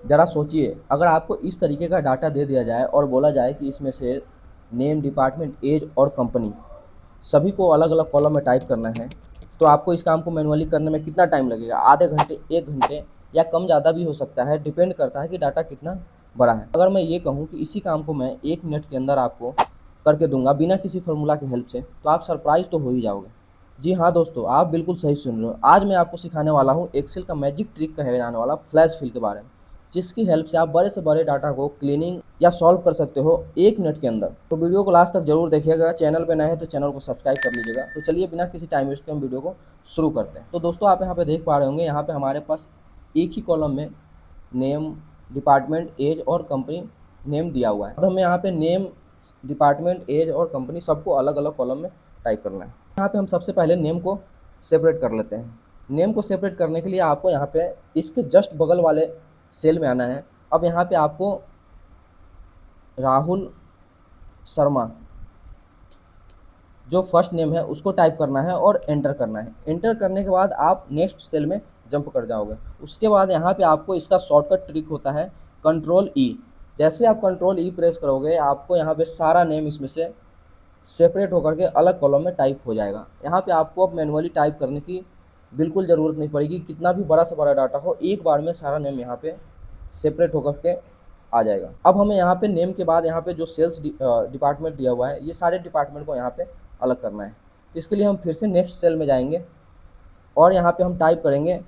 ज़रा सोचिए, अगर आपको इस तरीके का डाटा दे दिया जाए और बोला जाए कि इसमें से नेम, डिपार्टमेंट, एज और कंपनी सभी को अलग-अलग कॉलम में टाइप करना है, तो आपको इस काम को मैनुअली करने में कितना टाइम लगेगा? आधे घंटे, 1 घंटे या कम ज़्यादा भी हो सकता है, डिपेंड करता है कि डाटा कितना बड़ा है। अगर मैं ये कहूँ कि इसी काम को मैं 1 मिनट के अंदर आपको करके दूँगा बिना किसी फ़ॉर्मूला की हेल्प से, तो आप सरप्राइज़ तो हो ही जाओगे। जी हाँ दोस्तों, आप बिल्कुल सही सुन रहे हो। आज मैं आपको सिखाने वाला हूँ एक्सेल का मैजिक ट्रिक कहे जाने वाला फ्लैश फिल के बारे में, जिसकी हेल्प से आप बड़े से बड़े डाटा को क्लीनिंग या सॉल्व कर सकते हो 1 मिनट के अंदर। तो वीडियो को लास्ट तक ज़रूर देखिएगा, चैनल पे नए हैं तो चैनल को सब्सक्राइब कर लीजिएगा। तो चलिए बिना किसी टाइम वेस्ट के हम वीडियो को शुरू करते हैं। तो दोस्तों आप यहाँ पे देख पा रहे होंगे, यहाँ पे हमारे पास एक ही कॉलम में नेम, डिपार्टमेंट, एज और कंपनी नेम दिया हुआ है। अब हमें यहाँ पे नेम, डिपार्टमेंट, एज और कंपनी सबको अलग-अलग कॉलम में टाइप करना है। यहाँ पे हम सबसे पहले नेम को सेपरेट कर लेते हैं। नेम को सेपरेट करने के लिए आपको यहाँ पे इसके जस्ट बगल वाले सेल में आना है। अब यहाँ पे आपको राहुल शर्मा जो फर्स्ट नेम है उसको टाइप करना है और एंटर करना है। एंटर करने के बाद आप नेक्स्ट सेल में जंप कर जाओगे। उसके बाद यहाँ पे आपको इसका शॉर्टकट ट्रिक होता है कंट्रोल ई। जैसे आप कंट्रोल ई प्रेस करोगे, आपको यहाँ पे सारा नेम इसमें से सेपरेट होकर के अलग कॉलम में टाइप हो जाएगा। यहाँ पे आपको अब मैनुअली टाइप करने की बिल्कुल ज़रूरत नहीं पड़ेगी। कितना भी बड़ा से बड़ा डाटा हो, एक बार में सारा नेम यहाँ पे सेपरेट होकर के आ जाएगा। अब हमें यहाँ पे नेम के बाद यहाँ पे जो सेल्स डिपार्टमेंट दिया हुआ है, ये सारे डिपार्टमेंट को यहाँ पे अलग करना है। इसके लिए हम फिर से नेक्स्ट सेल में जाएंगे और यहाँ पे हम टाइप करेंगे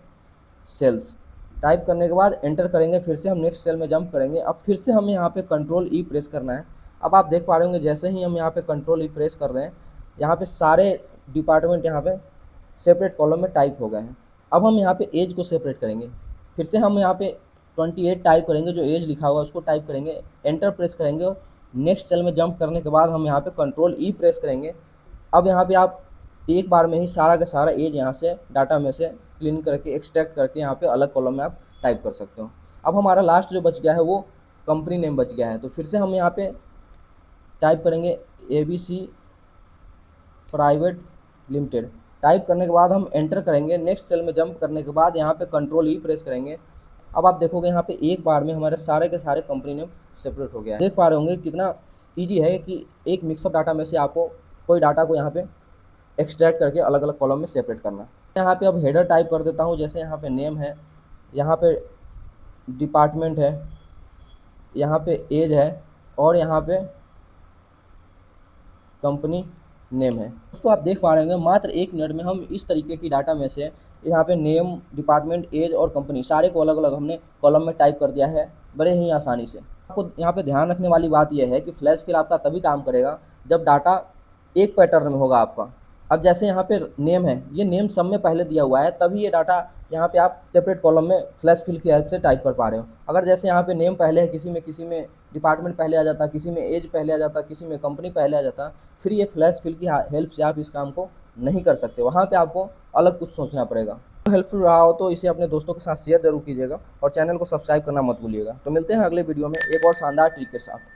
सेल्स। टाइप करने के बाद एंटर करेंगे, फिर से हम नेक्स्ट सेल में जंप करेंगे। अब फिर से हमें यहाँ पे कंट्रोल ई प्रेस करना है। अब आप देख पा रहे होंगे, जैसे ही हम यहाँ पे कंट्रोल ई प्रेस कर रहे हैं, यहाँ पे सारे डिपार्टमेंट यहाँ पे सेपरेट कॉलम में टाइप हो गए हैं। अब हम यहाँ पे एज को सेपरेट करेंगे। फिर से हम यहाँ पे 28 टाइप करेंगे, जो एज लिखा हुआ है उसको टाइप करेंगे, एंटर प्रेस करेंगे। नेक्स्ट सेल में जंप करने के बाद हम यहाँ पे कंट्रोल ई प्रेस करेंगे। अब यहाँ पे आप एक बार में ही सारा का सारा एज यहाँ से डाटा में से क्लीन करके एक्सट्रैक्ट करके यहाँ पे अलग कॉलम में आप टाइप कर सकते हो। अब हमारा लास्ट जो बच गया है वो कंपनी नेम बच गया है। तो फिर से हम यहाँ पे टाइप करेंगे ABC प्राइवेट लिमिटेड। टाइप करने के बाद हम एंटर करेंगे। नेक्स्ट सेल में जंप करने के बाद यहाँ पे कंट्रोल ई प्रेस करेंगे। अब आप देखोगे यहाँ पे एक बार में हमारे सारे के सारे कंपनी नेम सेपरेट हो गया है। देख पा रहे होंगे कितना ईजी है कि एक मिक्सअप डाटा में से आपको कोई डाटा को यहाँ पे एक्सट्रैक्ट करके अलग अलग कॉलम में सेपरेट करना। यहाँ पे अब हेडर टाइप कर देता हूँ। जैसे यहाँ पे नेम है, यहाँ पे डिपार्टमेंट है, यहाँ पे एज है और यहाँ पे कंपनी नेम है। दोस्तों आप देख पा रहे होंगे, मात्र 1 मिनट में हम इस तरीके की डाटा में से यहाँ पे नेम, डिपार्टमेंट, एज और कंपनी सारे को अलग अलग हमने कॉलम में टाइप कर दिया है बड़े ही आसानी से। आपको यहाँ पे ध्यान रखने वाली बात यह है कि फ्लैश फिल आपका तभी काम करेगा जब डाटा एक पैटर्न में होगा आपका। अब जैसे यहाँ पे नेम है, ये नेम सब में पहले दिया हुआ है, तभी ये डाटा यहाँ पे आप सेपरेट कॉलम में फ्लैश फिल की हेल्प से टाइप कर पा रहे हो। अगर जैसे यहाँ पे नेम पहले है, किसी में डिपार्टमेंट पहले आ जाता, किसी में एज पहले आ जाता, किसी में कंपनी पहले आ जाता, फिर ये फ्लैश फिल की हेल्प से आप इस काम को नहीं कर सकते। वहाँ पे आपको अलग कुछ सोचना पड़ेगा। हेल्पफुल रहा हो तो इसे अपने दोस्तों के साथ शेयर जरूर कीजिएगा और चैनल को सब्सक्राइब करना मत भूलिएगा। तो मिलते हैं अगले वीडियो में एक और शानदार ट्रिक के साथ।